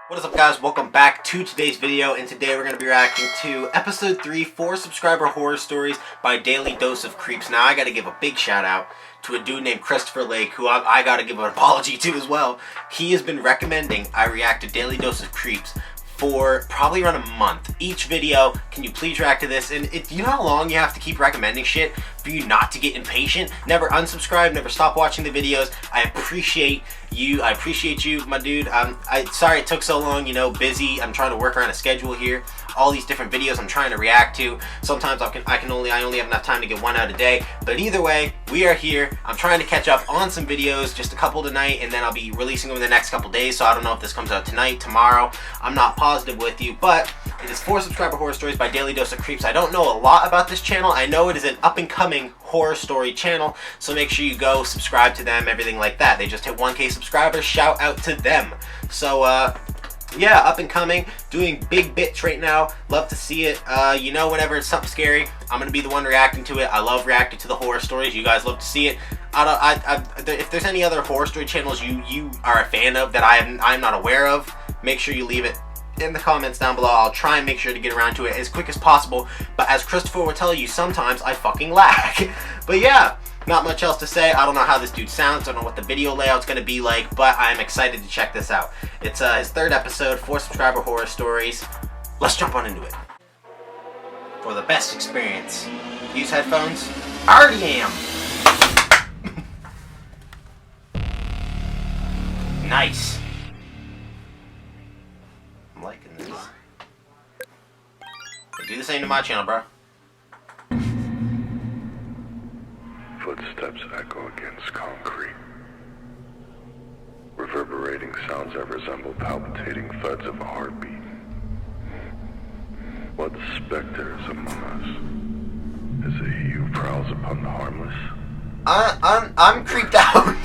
What is up, guys? Welcome back to today's video, and today we're going to be reacting to episode 3, 4 subscriber horror stories by Daily Dose of Creeps. Now, I got to give a big shout out to a dude named Christopher Lake, who I got to give an apology to as well. He has been recommending I react to Daily Dose of Creeps for probably around a month. Each video, can you please react to this? And you know how long you have to keep recommending shit for you not to get impatient? Never unsubscribe, never stop watching the videos. I appreciate you. I appreciate you, my dude. Sorry it took so long, you know, busy. I'm trying to work around a schedule here. All these different videos I'm trying to react to. Sometimes I only have enough time to get one out a day. But either way, we are here. I'm trying to catch up on some videos, just a couple tonight, and then I'll be releasing them in the next couple days. So I don't know if this comes out tonight, tomorrow. I'm not positive with you, but it is 4 subscriber horror stories by Daily Dose of Creeps. I don't know a lot about this channel. I know it is an up-and-coming horror story channel, so make sure you go subscribe to them, everything like that. They just hit 1K subscribers. Shout out to them. So yeah, up and coming, doing big bits right now. Love to see it. You know, whenever it's something scary, I'm gonna be the one reacting to it. I love reacting to the horror stories. You guys love to see it. If there's any other horror story channels you are a fan of that I'm not aware of, make sure you leave it in the comments down below. I'll try and make sure to get around to it as quick as possible. But as Christopher will tell you, sometimes I fucking lag. But yeah, not much else to say. I don't know how this dude sounds. I don't know what the video layout's going to be like, but I'm excited to check this out. It's his 3rd episode, 4 subscriber horror stories. Let's jump on into it. For the best experience, use headphones. I already am. Nice. I'm liking this. Do the same to my channel, bro. Footsteps echo against concrete. Reverberating sounds that resemble palpitating thuds of a heartbeat. What specter is among us? Is it he who prowls upon the harmless? I'm creeped out.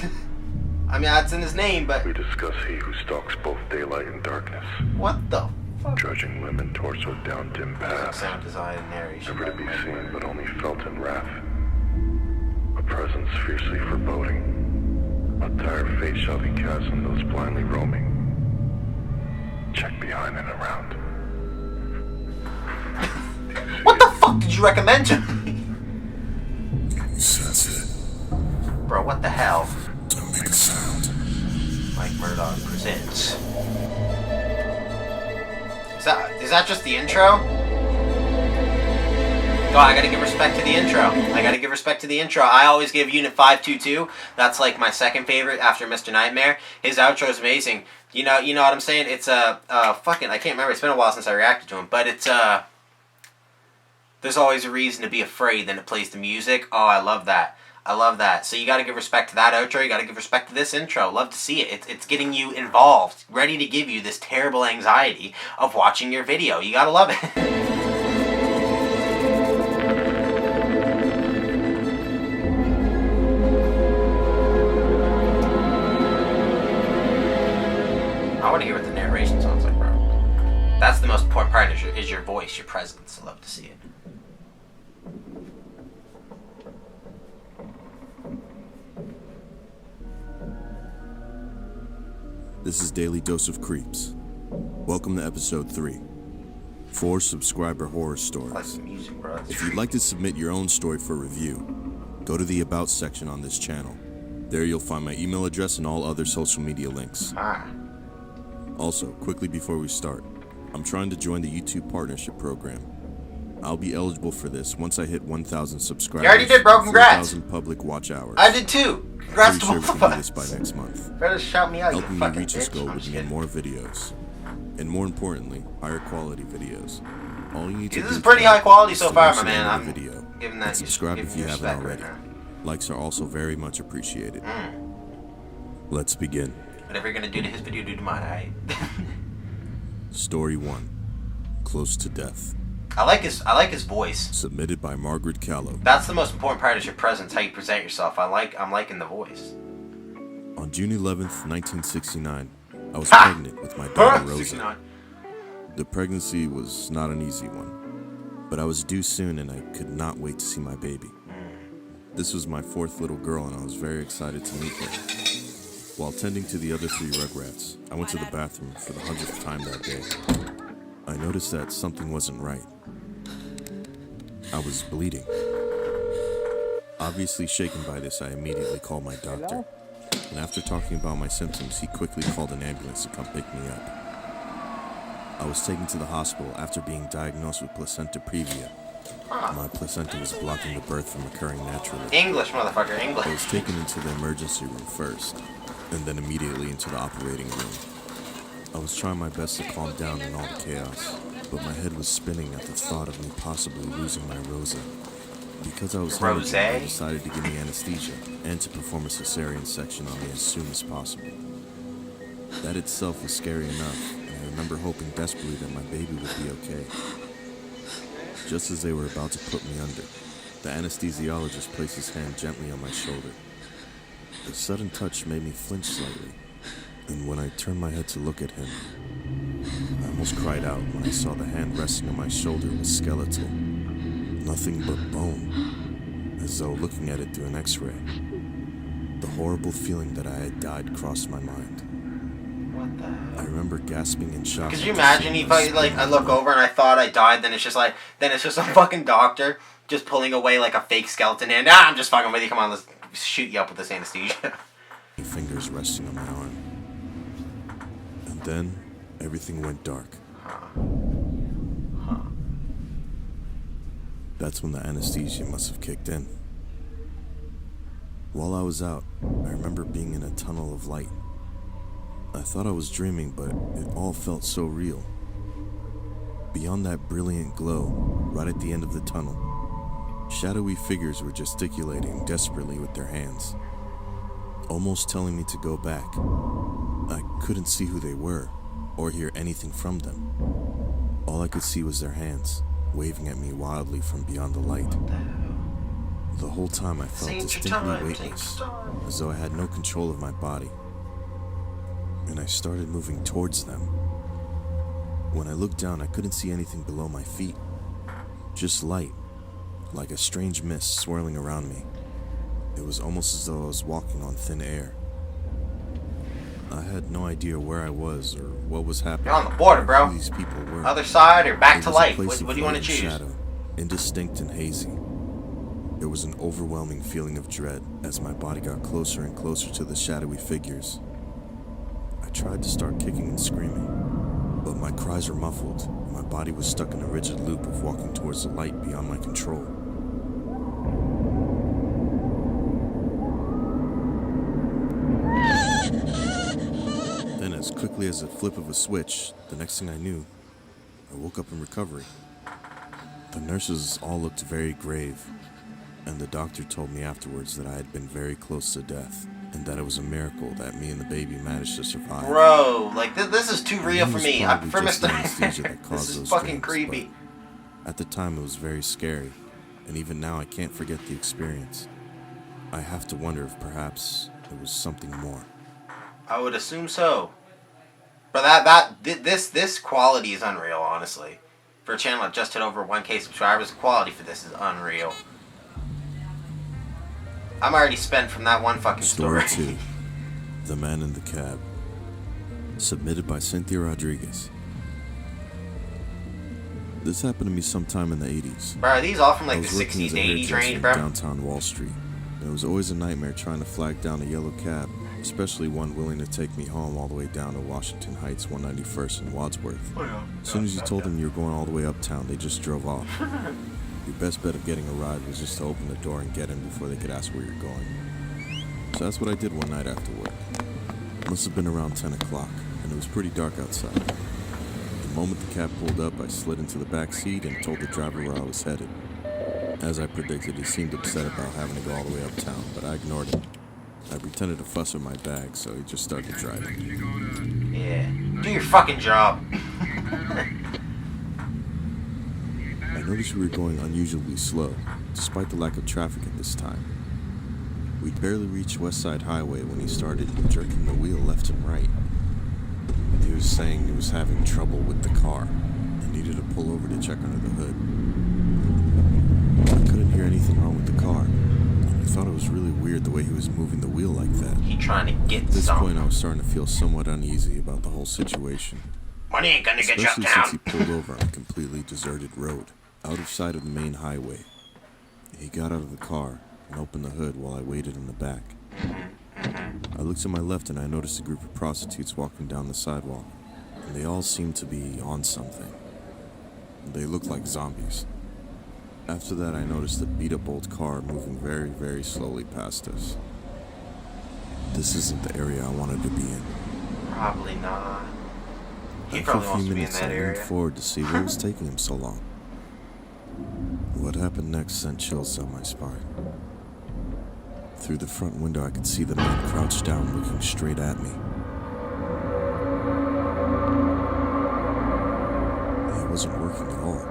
I mean, that's in his name, but... We discuss he who stalks both daylight and darkness. What the fuck? Trudging limb and torso down dim paths. Sound design and narration. Never to be seen, but only felt in wrath. A presence fiercely foreboding. A dire fate shall be cast on those blindly roaming. Check behind and around. What the fuck did you recommend to me? You sense it? Bro, what the hell? Don't make a sound. Mike Murdoch presents. Is that just the intro? Oh, I gotta give respect to the intro. I always give Unit 522. That's like my second favorite after Mr. Nightmare. His outro is amazing. You know what I'm saying? It's fucking, I can't remember. It's been a while since I reacted to him, but it's there's always a reason to be afraid. Then it plays the music. Oh, I love that. So you gotta give respect to that outro. You gotta give respect to this intro. Love to see it. It's getting you involved, ready to give you this terrible anxiety of watching your video. You gotta love it. I want to hear what the narration sounds like, bro. That's the most important part, is your voice, your presence. I love to see it. This is Daily Dose of Creeps. Welcome to episode 3. 4 subscriber horror stories. I like the music, bro. If you'd like to submit your own story for review, go to the About section on this channel. There you'll find my email address and all other social media links. Also, quickly before we start, I'm trying to join the YouTube Partnership Program. I'll be eligible for this once I hit 1,000 subscribers. You already did, bro. Congrats. 4,000 public watch hours. I did too. Congrats to both of us. This by next month. Better shout me out, Helping you me fucking reach this bitch. goal I'm would just mean kidding. more videos, and more importantly, higher quality videos. All you need to do This is pretty high quality so far, my to man. like I'm the video. giving that. And subscribe if you haven't already. Right now. Likes are also very much appreciated. Let's begin. Whatever you're gonna do to his video, do to mine, alright? Story 1. Close to Death. I like his voice. Submitted by Margaret Callow. That's the most important part, is your presence, how you present yourself. I'm liking the voice. On June 11th, 1969, I was pregnant with my daughter Rosa. 69. The pregnancy was not an easy one, but I was due soon and I could not wait to see my baby. This was my 4th little girl and I was very excited to meet her. While tending to the other 3 Rugrats, I went to the bathroom for the 100th time that day. I noticed that something wasn't right. I was bleeding. Obviously shaken by this, I immediately called my doctor. And after talking about my symptoms, he quickly called an ambulance to come pick me up. I was taken to the hospital after being diagnosed with placenta previa. My placenta was blocking the birth from occurring naturally. English, motherfucker, English. I was taken into the emergency room first, and then immediately into the operating room. I was trying my best to calm down in all the chaos, but my head was spinning at the thought of me possibly losing my Rosa. Because I was hemorrhaging, they decided to give me anesthesia and to perform a cesarean section on me as soon as possible. That itself was scary enough, and I remember hoping desperately that my baby would be okay. Just as they were about to put me under, the anesthesiologist placed his hand gently on my shoulder. The sudden touch made me flinch slightly, and when I turned my head to look at him, I almost cried out when I saw the hand resting on my shoulder was skeletal. Nothing but bone, as though looking at it through an x-ray. The horrible feeling that I had died crossed my mind. What the hell? I remember gasping in shock. Could you imagine if I look over and I thought I died, then it's just a fucking doctor just pulling away like a fake skeleton hand. I'm just fucking with you. Come on, let's shoot you up with this anesthesia. Fingers resting on my arm. And then everything went dark. That's when the anesthesia must have kicked in. While I was out, I remember being in a tunnel of light. I thought I was dreaming, but it all felt so real. Beyond that brilliant glow, right at the end of the tunnel, shadowy figures were gesticulating desperately with their hands, almost telling me to go back. I couldn't see who they were, or hear anything from them. All I could see was their hands, waving at me wildly from beyond the light. The whole time I felt distinctly weightless, as though I had no control of my body. And I started moving towards them. When I looked down, I couldn't see anything below my feet. Just light, like a strange mist swirling around me. It was almost as though I was walking on thin air. I had no idea where I was or what was happening. You're on the border, bro. Who these people were. Other side or back to life? What do you want to choose? Shadow, indistinct and hazy. There was an overwhelming feeling of dread as my body got closer and closer to the shadowy figures. I tried to start kicking and screaming, but my cries were muffled, and my body was stuck in a rigid loop of walking towards the light beyond my control. Then, as quickly as a flip of a switch, the next thing I knew, I woke up in recovery. The nurses all looked very grave, and the doctor told me afterwards that I had been very close to death, and that it was a miracle that me and the baby managed to survive. Bro, like, this is too real for me. I prefer Mr. This is fucking creepy. At the time, it was very scary, and even now I can't forget the experience. I have to wonder if perhaps there was something more. I would assume so. But this quality is unreal, honestly. For a channel that just hit over 1K subscribers, the quality for this is unreal. I'm already spent from that one fucking story. Story 2. The Man in the Cab. Submitted by Cynthia Rodriguez. This happened to me sometime in the 80s. Bro, are these all from like the I was working 60s as a and 80s hairdresser range, in bro? downtown Wall Street. It was always a nightmare trying to flag down a yellow cab, especially one willing to take me home all the way down to Washington Heights, 191st in Wadsworth. As soon as you told them you were going all the way uptown, they just drove off. Your best bet of getting a ride was just to open the door and get in before they could ask where you're going. So that's what I did one night after work. It must have been around 10 o'clock, and it was pretty dark outside. The moment the cab pulled up, I slid into the back seat and told the driver where I was headed. As I predicted, he seemed upset about having to go all the way uptown, but I ignored him. I pretended to fuss with my bag, so he just started driving. Yeah. Do your fucking job. I noticed we were going unusually slow, despite the lack of traffic at this time. We'd barely reached West Side Highway when he started jerking the wheel left and right. He was saying he was having trouble with the car and needed to pull over to check under the hood. I couldn't hear anything wrong with the car. I thought it was really weird the way he was moving the wheel like that. He trying to get At this some. point, I was starting to feel somewhat uneasy about the whole situation. Money ain't gonna get you Especially uptown. since he pulled over on a completely deserted road, out of sight of the main highway. He got out of the car and opened the hood while I waited in the back. I looked to my left and I noticed a group of prostitutes walking down the sidewalk, and they all seemed to be on something. They looked like zombies. After that, I noticed a beat-up old car moving very, very slowly past us. This isn't the area I wanted to be in. Probably not. He After probably a wants few to be in minutes, that I area. leaned forward to see what was taking him so long. What happened next sent chills down my spine. Through the front window, I could see the man crouched down, looking straight at me. He wasn't working at all.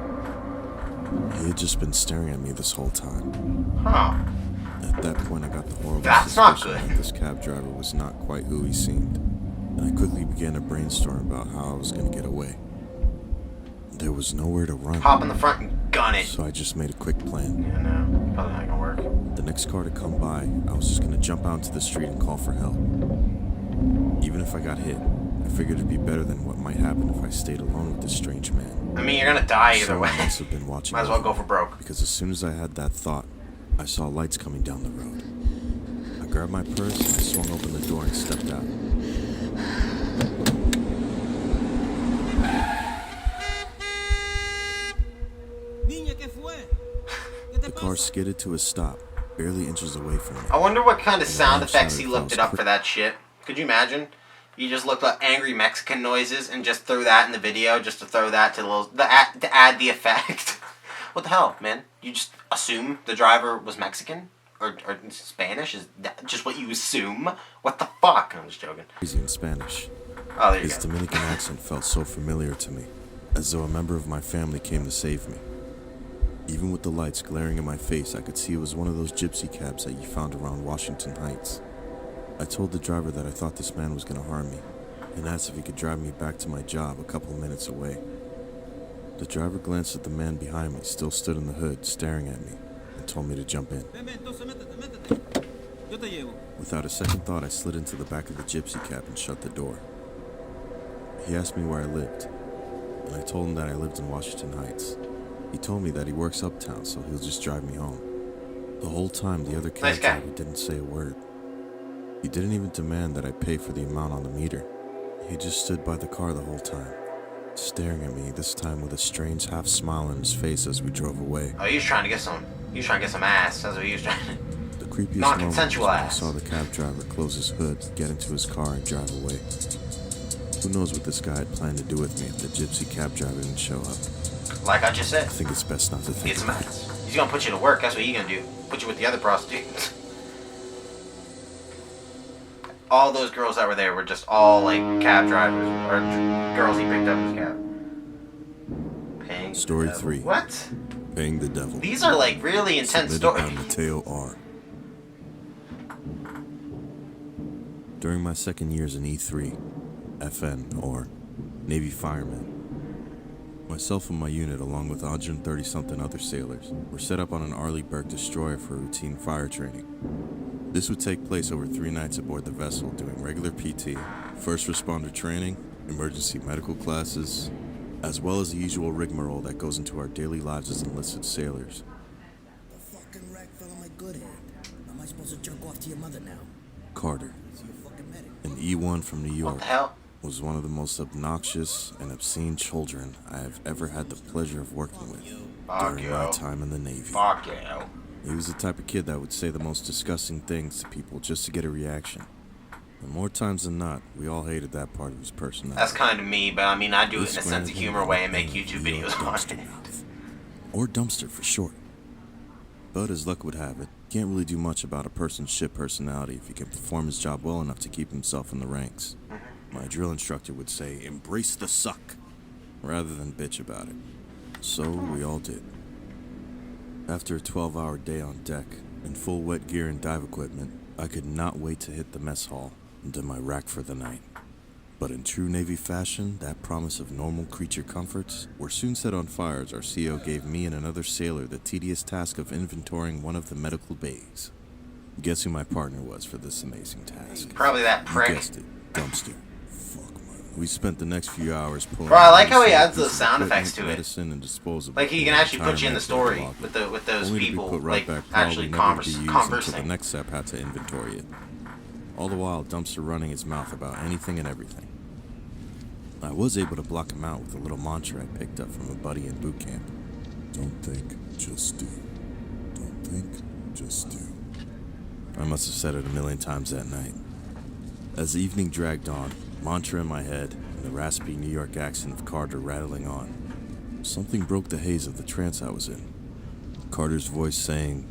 He had just been staring at me this whole time. Huh. At that point, I got the horrible That's not suspicion good. that this cab driver was not quite who he seemed, and I quickly began to brainstorm about how I was going to get away. There was nowhere to run, Hop in the front and gun it. so I just made a quick plan. Yeah, no. Probably not gonna work. The next car to come by, I was just going to jump out into the street and call for help. Even if I got hit, I figured it'd be better than what might happen if I stayed alone with this strange man. I mean, you're gonna die either So way. I must have been watching Might as well over go me, for broke. because as soon as I had that thought, I saw lights coming down the road. I grabbed my purse and I swung open the door and stepped out. The car skidded to a stop, barely inches away from me. I wonder what kind of And sound I effects shouted he looked close it up quick. for that shit. Could you imagine? You just looked up angry Mexican noises and just threw that in the video just to throw that to to add the effect. What the hell, man? You just assume the driver was Mexican or Spanish? Is that just what you assume? What the fuck? I'm just joking. Crazy in Spanish. Oh, there you His go. Dominican accent felt so familiar to me, as though a member of my family came to save me. Even with the lights glaring in my face, I could see it was one of those gypsy cabs that you found around Washington Heights. I told the driver that I thought this man was going to harm me, and asked if he could drive me back to my job a couple of minutes away. The driver glanced at the man behind me, still stood in the hood, staring at me, and told me to jump in. Without a second thought, I slid into the back of the gypsy cab and shut the door. He asked me where I lived, and I told him that I lived in Washington Heights. He told me that he works uptown, so he'll just drive me home. The whole time, the other Nice cab guy. driver didn't say a word. He didn't even demand that I pay for the amount on the meter. He just stood by the car the whole time, staring at me, this time with a strange half smile on his face as we drove away. Oh, he was trying to get some. He was trying to get some ass. That's what he was trying to. The creepiest moment was Non-consensual when I ass. saw the cab driver close his hood, get into his car, and drive away. Who knows what this guy had planned to do with me if the gypsy cab driver didn't show up. Like I just said. I think it's best not to think Get some about it. ass. He's gonna put you to work. That's what he's gonna do. Put you with the other prostitutes. All those girls that were there were just all like cab drivers or girls he picked up in his cab. Paying the Story devil. 3. What? Paying the Devil. These are like really intense Submitted by stories. Mateo R. During my second years in E3, FN, or Navy Fireman, myself and my unit, along with 130-something other sailors, were set up on an Arleigh Burke destroyer for routine fire training. This would take place over 3 nights aboard the vessel, doing regular PT, first responder training, emergency medical classes, as well as the usual rigmarole that goes into our daily lives as enlisted sailors. The fucking wreck fell on my good head. Am I supposed to jerk off to your mother now? Carter, So you fucking medic. an E1 from New What York, the hell? was one of the most obnoxious and obscene children I have ever had the pleasure of working with Fuck during you. my time in the Navy. Fuck yeah. He was the type of kid that would say the most disgusting things to people just to get a reaction. And more times than not, we all hated that part of his personality. That's kind of me, but I mean, I do it This in a sense granted of him humor the way and make nickname YouTube New York videos on Dumpster it. Mouth. Or Dumpster for short. But as luck would have it, you can't really do much about a person's shit personality if he can perform his job well enough to keep himself in the ranks. My drill instructor would say, embrace the suck, rather than bitch about it. So we all did. After a 12-hour day on deck, in full wet gear and dive equipment, I could not wait to hit the mess hall and to my rack for the night. But in true Navy fashion, that promise of normal creature comforts were soon set on fire as our CO gave me and another sailor the tedious task of inventorying one of the medical bays. Guess who my partner was for this amazing task? Probably that You prick. guessed it, Dumpster. We spent the next few hours pulling. Bro, I like how he medicine, adds those sound effects to it. medicine and disposable. Like he can actually put you in the entire story locker, with those only to be people put right like back, probably actually never to be used until conversing. the next step had to inventory it. All the while, Dumpster running his mouth about anything and everything. I was able to block him out with a little mantra I picked up from a buddy in boot camp. Don't think, just do. Don't think, just do. I must have said it a million times that night. As the evening dragged on, mantra in my head and the raspy New York accent of Carter rattling on, something broke the haze of the trance I was in. Carter's voice saying,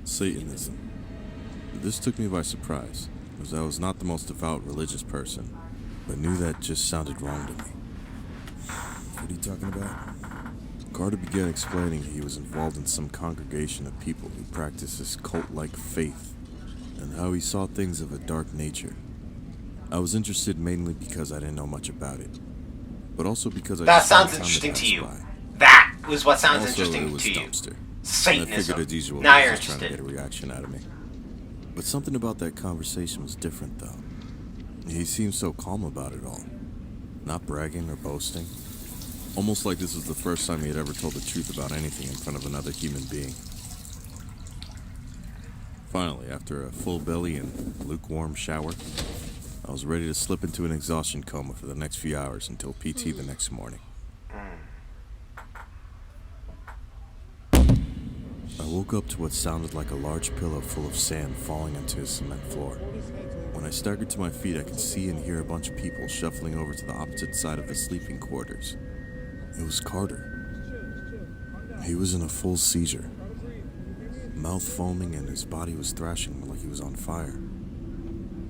Satanism. This took me by surprise, as I was not the most devout religious person, but knew that just sounded wrong to me. What are you talking about? Carter began explaining he was involved in some congregation of people who practiced this cult-like faith, and how he saw things of a dark nature. I was interested mainly because I didn't know much about it, but also because I That just saw sounds the time interesting that to you. passed by. That was what sounds Also, interesting it was to you. Dumpster. Satanism. And I figured as usual, Now he you're was just trying to interested. get a reaction out of me. But something about that conversation was different, though. He seemed so calm about it all, not bragging or boasting. Almost like this was the first time he had ever told the truth about anything in front of another human being. Finally, after a full belly and lukewarm shower, I was ready to slip into an exhaustion coma for the next few hours until PT the next morning. I woke up to what sounded like a large pillow full of sand falling onto his cement floor. When I staggered to my feet, I could see and hear a bunch of people shuffling over to the opposite side of the sleeping quarters. It was Carter. He was in a full seizure, mouth foaming and his body was thrashing like he was on fire.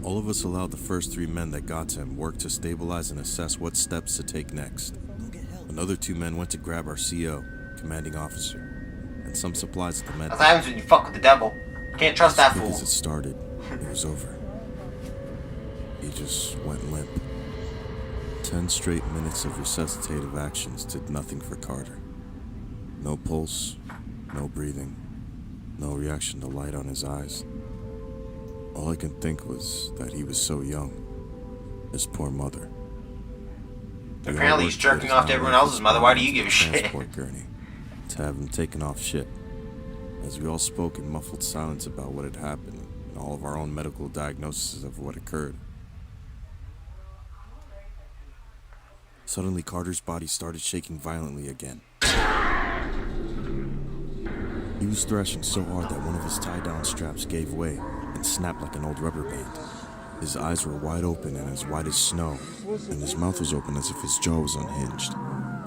All of us allowed the first 3 men that got to him work to stabilize and assess what steps to take next. Another 2 men went to grab our CO, commanding officer, and some supplies at the med. That's what happens when you fuck with the devil. Can't trust that As quick fool. as it started, it was over. He just went limp. 10 straight minutes of resuscitative actions did nothing for Carter. No pulse, no breathing, no reaction to light on his eyes. All I could think was that he was so young. His poor mother. Apparently he's jerking off to everyone else's mother. Why do you give a shit? Transport gurney to have him taken off ship. As we all spoke in muffled silence about what had happened and all of our own medical diagnoses of what occurred. Suddenly, Carter's body started shaking violently again. He was thrashing so hard that one of his tie-down straps gave way and snapped like an old rubber band. His eyes were wide open and as white as snow, and his mouth was open as if his jaw was unhinged.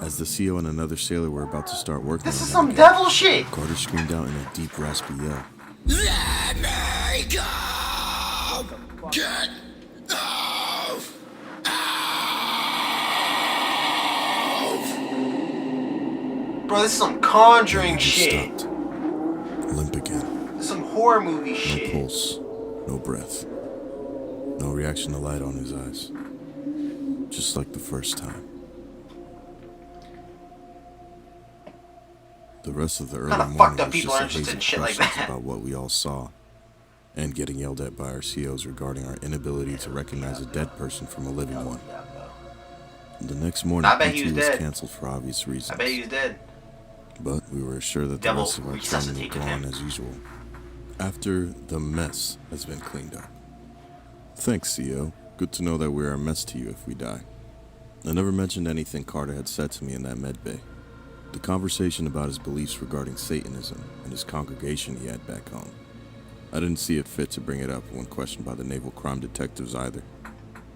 As the CO and another sailor were about to start working This on is him some again, devil shit. Carter screamed out in a deep, raspy yell. Let me go! Get off! Bro, this is some conjuring He shit. stopped. Limp again. This is some horror movie No shit. pulse, no breath, no reaction to light on his eyes. Just like the first time. The rest of the early Kinda morning fucked up was people just are a interested haze in of shit like questions that. about what we all saw, and getting yelled at by our COs regarding our inability to recognize a dead person from a living one. The next morning, I bet he PT was was dead. canceled for obvious reasons. I bet he was dead. But we were assured that the Devil rest of our training would resuscitated go on him. as usual. After the mess has been cleaned up. Thanks, CO. Good to know that we're a mess to you if we die. I never mentioned anything Carter had said to me in that med bay. The conversation about his beliefs regarding Satanism and his congregation he had back home. I didn't see it fit to bring it up when questioned by the naval crime detectives either.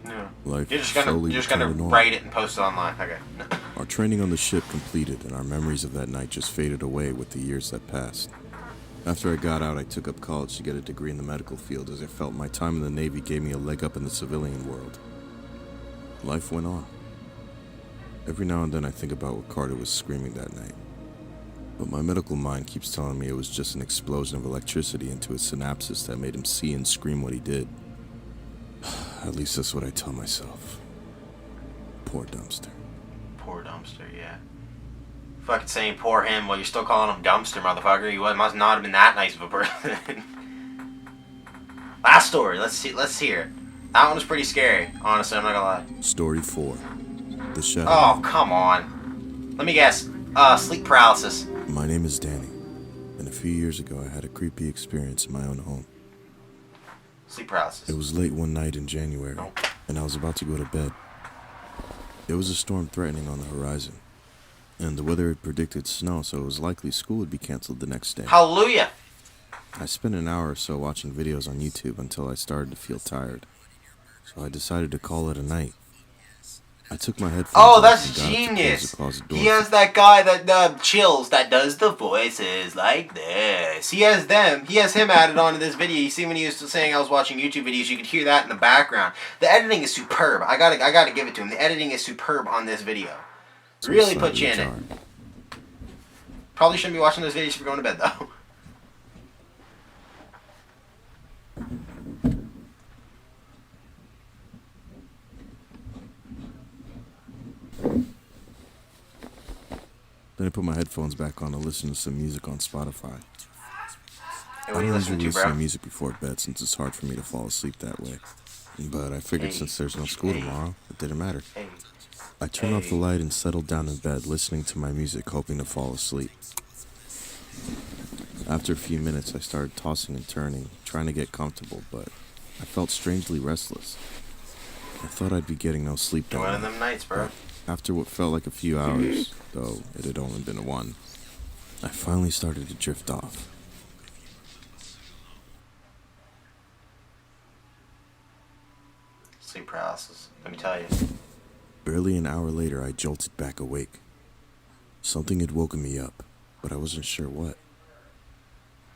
No. Life You're just slowly gonna returned to normal. write it and post it online. Okay. Our training on the ship completed, and our memories of that night just faded away with the years that passed. After I got out, I took up college to get a degree in the medical field, as I felt my time in the Navy gave me a leg up in the civilian world. Life went on. Every now and then I think about what Carter was screaming that night. But my medical mind keeps telling me it was just an explosion of electricity into his synapses that made him see and scream what he did. At least that's what I tell myself. Poor Dumpster. Poor Dumpster, yeah. Fucking saying poor him while you're still calling him Dumpster, motherfucker. He must not have been that nice of a person. story. Let's hear it. That one was pretty scary. Honestly, I'm not gonna lie. Story 4. The Shadow. Oh, come on. Let me guess. Sleep paralysis. My name is Danny, and a few years ago I had a creepy experience in my own home. Sleep paralysis. It was late one night in January, and I was about to go to bed. There was a storm threatening on the horizon, and the weather had predicted snow, so it was likely school would be canceled the next day. Hallelujah. I spent an hour or so watching videos on YouTube until I started to feel tired, so I decided to call it a night. I took my headphones Oh, off that's and got up to genius. close the door. He has that guy that chills, that does the voices like this. He has him added onto this video. You see when he was saying I was watching YouTube videos, you could hear that in the background. The editing is superb. I gotta give it to him. The editing is superb on this video. So Really I put you in started it. to jar. Probably shouldn't be watching those videos if you're going to bed though. Then I put my headphones back on to listen to some music on Spotify. Hey, I what are don't you listening usually to, listen bro? to music before bed since it's hard for me to fall asleep that way. But I figured since there's no school tomorrow, it didn't matter. Hey. I turned off the light and settled down in bed, listening to my music, hoping to fall asleep. After a few minutes, I started tossing and turning, trying to get comfortable, but I felt strangely restless. I thought I'd be getting no sleep that One of night. them nights, bro. After what felt like a few hours, though it had only been one, I finally started to drift off. Sleep paralysis. Let me tell you. Barely an hour later, I jolted back awake. Something had woken me up, but I wasn't sure what.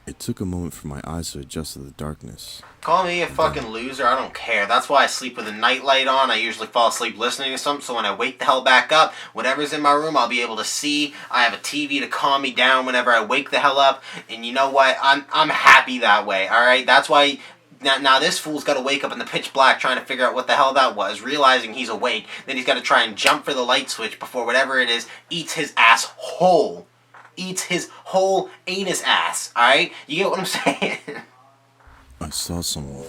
It took a moment for my eyes to adjust to the darkness. Call me a fucking loser, I don't care. That's why I sleep with a nightlight on. I usually fall asleep listening to something, so when I wake the hell back up, whatever's in my room, I'll be able to see. I have a TV to calm me down whenever I wake the hell up. And you know what? I'm happy that way, alright? That's why... Now this fool's got to wake up in the pitch black trying to figure out what the hell that was, realizing he's awake. Then he's got to try and jump for the light switch before whatever it is eats his ass whole. Eats his whole anus ass, alright? You get what I'm saying? I saw someone.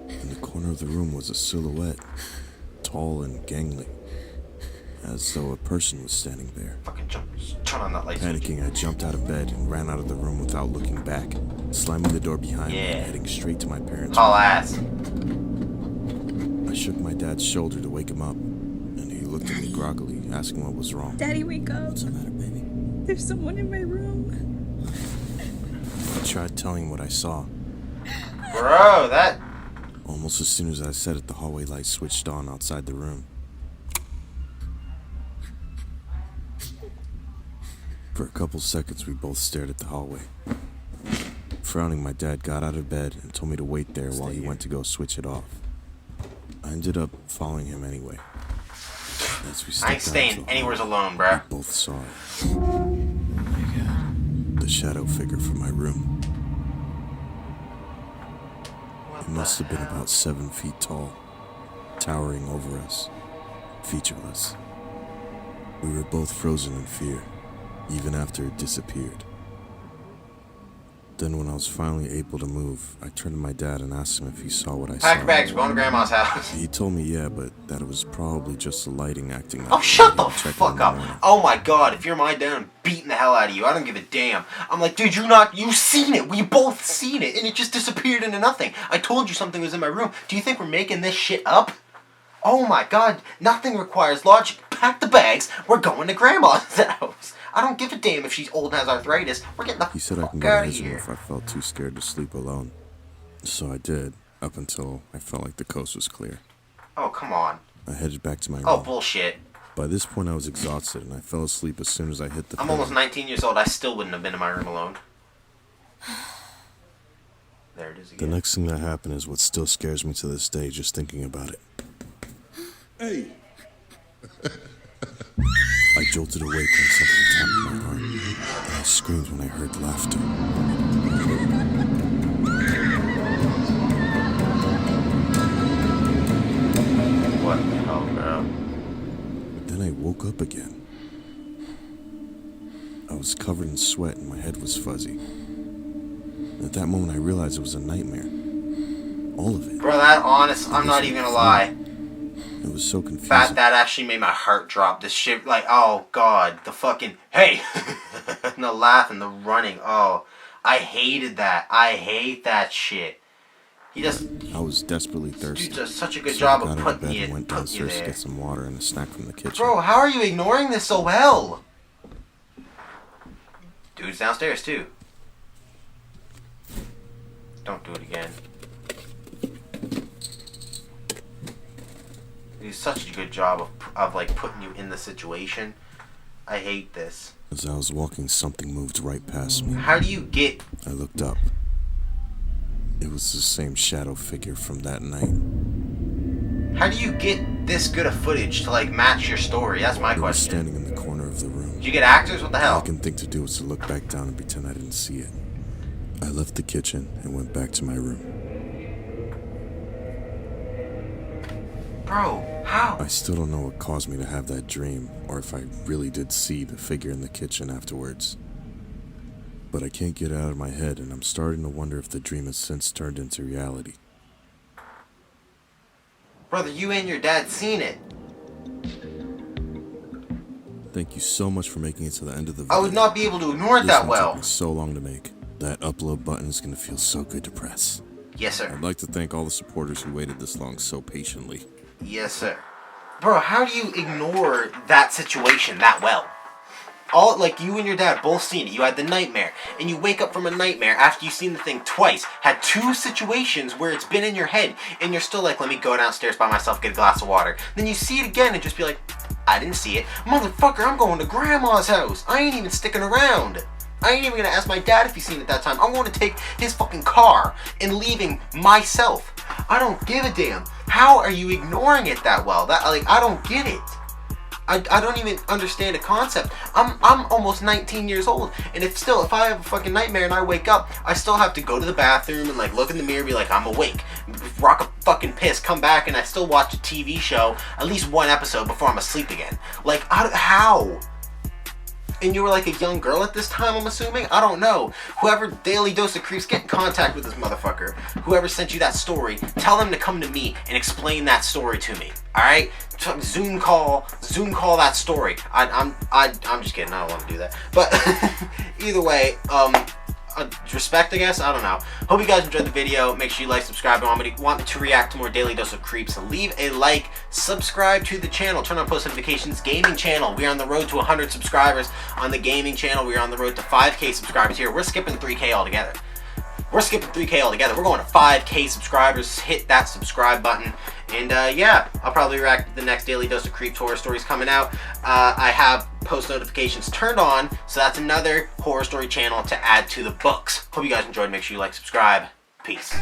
In the corner of the room was a silhouette, tall and gangly, as though a person was standing there. Fucking jump. Turn on that light switch. Panicking, I jumped out of bed and ran out of the room without looking back, slamming the door behind me and heading straight to my parents' Haul room. ass. I shook my dad's shoulder to wake him up, and he looked at me groggily, asking what was wrong. Daddy, wake up. What's the matter, baby? There's someone in my room. I tried telling him what I saw. Bro, that... Almost as soon as I said it, the hallway light switched on outside the room. For a couple seconds, we both stared at the hallway. Frowning, my dad got out of bed and told me to wait there while he went to go switch it off. I ended up following him anyway. As we I ain't stepped out into staying the anywhere hall, alone, bro. we both saw it. The shadow figure from my room. It must have been about 7 feet tall, towering over us, featureless. We were both frozen in fear, even after it disappeared. Then when I was finally able to move, I turned to my dad and asked him if he saw what I Pack saw. your bags, we're going to Grandma's house. He told me yeah, but that it was probably just the lighting acting up. Oh, shut the He'd check it in fuck the up. morning. Oh my god, if you're my dad, I'm beating the hell out of you. I don't give a damn. I'm like, dude, you seen it. We both seen it, and it just disappeared into nothing. I told you something was in my room. Do you think we're making this shit up? Oh my god, nothing requires logic. Pack the bags, we're going to Grandma's house. I don't give a damn if she's old and has arthritis. We're getting the He said I fuck can go to out of his room here. if I felt too scared to sleep alone. So I did, up until I felt like the coast was clear. Oh, come on. I headed back to my Oh, room. bullshit. By this point, I was exhausted, and I fell asleep as soon as I hit the I'm pillow. almost 19 years old. I still wouldn't have been in my room alone. There it is The again. next thing that happened is what still scares me to this day, just thinking about it. Hey, I jolted awake when something tapped my arm, and I screamed when I heard laughter. What the hell, bro? Then I woke up again. I was covered in sweat and my head was fuzzy. At that moment, I realized it was a nightmare. All of it. Bro, I'm not even gonna lie. It was so confusing. That actually made my heart drop. This shit, like, oh god, the fucking, hey! And the laugh and the running, oh. I hated that. I hate that shit. I was desperately thirsty. Dude does such a good So job I got of out of putting bed and you went downstairs to get some water and a snack from the kitchen. Bro, how are you ignoring this so well? Dude's downstairs too. Don't do it again. He's such a good job of like putting you in the situation. I hate this. As I was walking, something moved right past me. How do you get... I looked up. It was the same shadow figure from that night. How do you get this good of footage to like match your story? That's my It was question. standing in the corner of the room. Did you get actors? What the All hell? I can think to do was to look back down and pretend I didn't see it. I left the kitchen and went back to my room. Bro, how? I still don't know what caused me to have that dream, or if I really did see the figure in the kitchen afterwards. But I can't get it out of my head, and I'm starting to wonder if the dream has since turned into reality. Brother, you and your dad seen it. Thank you so much for making it to the end of the video. I would not be able to ignore it This that one took well. me so long to make. That upload button is going to feel so good to press. Yes, sir. I'd like to thank all the supporters who waited this long so patiently. Yes, sir. Bro, how do you ignore that situation that well? All, like, you and your dad both seen it. You had the nightmare. And you wake up from a nightmare after you've seen the thing twice. Had two situations where it's been in your head. And you're still like, let me go downstairs by myself, get a glass of water. Then you see it again and just be like, I didn't see it. Motherfucker, I'm going to grandma's house. I ain't even sticking around. I ain't even gonna ask my dad if he's seen it that time. I'm going to take his fucking car and leaving myself. I don't give a damn. How are you ignoring it that well? That, like, I don't get it. I don't even understand the concept. I'm almost 19 years old, and if I have a fucking nightmare and I wake up, I still have to go to the bathroom and like look in the mirror and be like, I'm awake. Rock a fucking piss, come back, and I still watch a TV show, at least one episode before I'm asleep again. Like, how? And you were like a young girl at this time, I'm assuming? I don't know. Whoever Daily Dose of Creeps, get in contact with this motherfucker. Whoever sent you that story, tell them to come to me and explain that story to me. Alright? Zoom call that story. I'm just kidding, I don't want to do that. But either way, respect, I guess. I don't know. Hope you guys enjoyed the video. Make sure you like, subscribe, and want me to react to more Daily Dose of Creeps. Leave a like, subscribe to the channel, turn on post notifications. Gaming channel, we are on the road to 100 subscribers on the gaming channel. We are on the road to 5K subscribers here. We're skipping 3K altogether. We're skipping 3K altogether. We're going to 5K subscribers. Hit that subscribe button. And yeah, I'll probably react to the next Daily Dose of Creeps horror stories coming out. I have post notifications turned on, so that's another horror story channel to add to the books. Hope you guys enjoyed. Make sure you like, subscribe. Peace.